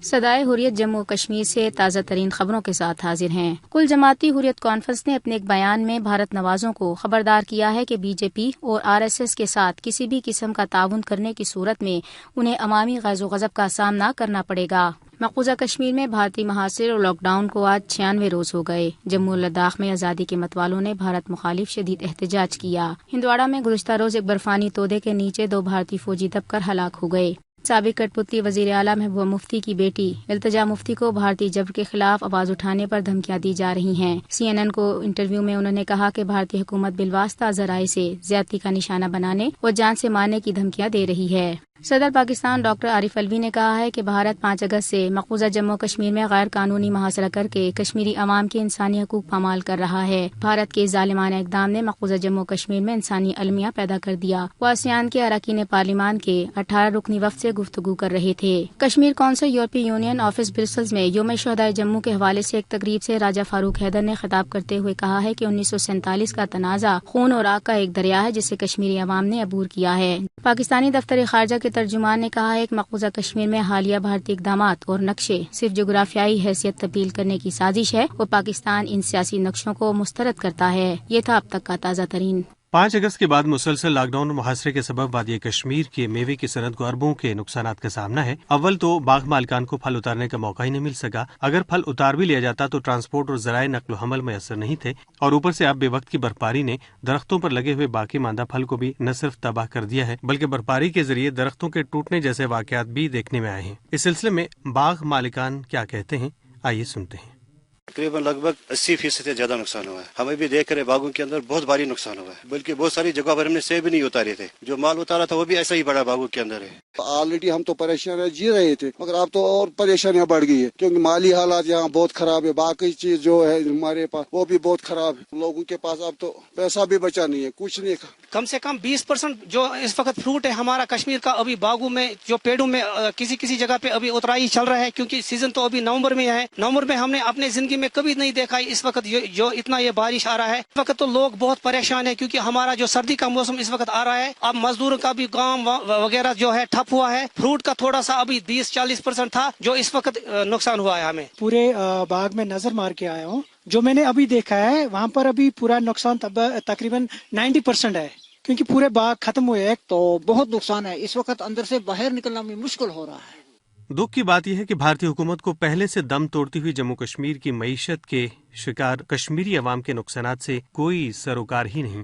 صدائے حریت جموں کشمیر سے تازہ ترین خبروں کے ساتھ حاضر ہیں۔ کل جماعتی حریت کانفرنس نے اپنے ایک بیان میں بھارت نوازوں کو خبردار کیا ہے کہ بی جے پی اور RSS کے ساتھ کسی بھی قسم کا تعاون کرنے کی صورت میں انہیں عوامی غیظ و غضب کا سامنا کرنا پڑے گا۔ مقبوضہ کشمیر میں بھارتی محاصر اور لاک ڈاؤن کو آج 96 روز ہو گئے۔ جموں و لداخ میں آزادی کے متوالوں نے بھارت مخالف شدید احتجاج کیا۔ ہندواڑہ میں گزشتہ روز ایک برفانی تودے کے نیچے 2 بھارتی فوجی دب کر ہلاک ہو گئے۔ سابق کٹ پتلی وزیر اعلیٰ محبوبہ مفتی کی بیٹی التجا مفتی کو بھارتی جبر کے خلاف آواز اٹھانے پر دھمکیاں دی جا رہی ہیں۔ CNN کو انٹرویو میں انہوں نے کہا کہ بھارتی حکومت بالواسطہ ذرائع سے زیادتی کا نشانہ بنانے اور جان سے مارنے کی دھمکیاں دے رہی ہے۔ صدر پاکستان ڈاکٹر عارف الوی نے کہا ہے کہ بھارت 5 اگست سے مقبوضہ جموں کشمیر میں غیر قانونی محاصرہ کر کے کشمیری عوام کے انسانی حقوق پامال کر رہا ہے۔ بھارت کے ظالمانہ اقدام نے مقبوضہ جموں کشمیر میں انسانی المیہ پیدا کر دیا۔ وہ آسیان کے اراکین پارلیمان کے 18 رکنی وفد سے گفتگو کر رہے تھے۔ کشمیر کونسل یورپی یونین آفس برسلز میں یوم شہدائے جموں کے حوالے سے ایک تقریب سے راجہ فاروق حیدر نے خطاب کرتے ہوئے کہا ہے کہ 1947 کا تنازع خون اور آگ کا ایک دریا ہے جسے کشمیری عوام نے عبور کیا ہے۔ پاکستانی دفتر خارجہ کے ترجمان نے کہا ہے کہ مقبوضہ کشمیر میں حالیہ بھارتی اقدامات اور نقشے صرف جغرافیائی حیثیت تبدیل کرنے کی سازش ہے اور پاکستان ان سیاسی نقشوں کو مسترد کرتا ہے۔ یہ تھا اب تک کا تازہ ترین۔ 5 اگست کے بعد مسلسل لاک ڈاؤن اور محاصرے کے سبب وادی کشمیر کے میوے کی صنعت کو اربوں کے نقصانات کا سامنا ہے۔ اول تو باغ مالکان کو پھل اتارنے کا موقع ہی نہیں مل سکا۔ اگر پھل اتار بھی لیا جاتا تو ٹرانسپورٹ اور ذرائع نقل و حمل میسر نہیں تھے، اور اوپر سے اب بے وقت کی برفباری نے درختوں پر لگے ہوئے باقی ماندہ پھل کو بھی نہ صرف تباہ کر دیا ہے بلکہ برفباری کے ذریعے درختوں کے ٹوٹنے جیسے واقعات بھی دیکھنے میں آئے ہیں۔ اس سلسلے میں باغ مالکان کیا کہتے ہیں، آئیے سنتے ہیں۔ تقریباً لگ بھگ 80% سے زیادہ نقصان ہوا ہے۔ ہمیں بھی دیکھ رہے باغوں کے اندر بہت بھاری نقصان ہوا ہے، بلکہ بہت ساری جگہ پر ہم نے سیب بھی نہیں اتارے تھے۔ جو مال اتارا تھا وہ بھی ایسا ہی بڑا باغوں کے اندر ہے۔ آلریڈی ہم تو پریشان جی رہے تھے، مگر اب تو اور پریشانیاں بڑھ گئی ہے کیونکہ مالی حالات یہاں بہت خراب ہے۔ باقی چیز جو ہے ہمارے پاس وہ بھی بہت خراب ہے۔ لوگوں کے پاس اب تو پیسہ بھی بچا نہیں ہے، کچھ نہیں۔ کم سے کم 20% جو اس وقت فروٹ ہے ہمارا کشمیر کا ابھی باغوں میں جو پیڑوں میں کسی جگہ پہ ابھی اترائی چل رہا ہے، کیونکہ سیزن تو ابھی نومبر میں ہے۔ نومبر میں ہم نے اپنے زندگی میں کبھی نہیں دیکھا اس وقت جو اتنا یہ بارش آ رہا ہے۔ اس وقت تو لوگ بہت پریشان ہیں کیونکہ ہمارا جو سردی کا موسم اس وقت آ رہا ہے، اب مزدوروں کا بھی کام وغیرہ جو ہے ٹھپ ہوا ہے۔ فروٹ کا تھوڑا سا ابھی 20-40% تھا جو اس وقت نقصان ہوا ہے ہمیں۔ پورے باغ میں نظر مار کے آیا ہوں، جو میں نے ابھی دیکھا ہے وہاں پر ابھی پورا نقصان تقریباً 90% ہے، کیونکہ پورے باغ ختم ہوئے ہیں۔ تو بہت نقصان ہے، اس وقت اندر سے باہر نکلنا بھی مشکل ہو رہا ہے۔ دکھ کی بات یہ ہے کہ بھارتی حکومت کو پہلے سے دم توڑتی ہوئی جموں کشمیر کی معیشت کے شکار کشمیری عوام کے نقصانات سے کوئی سروکار ہی نہیں۔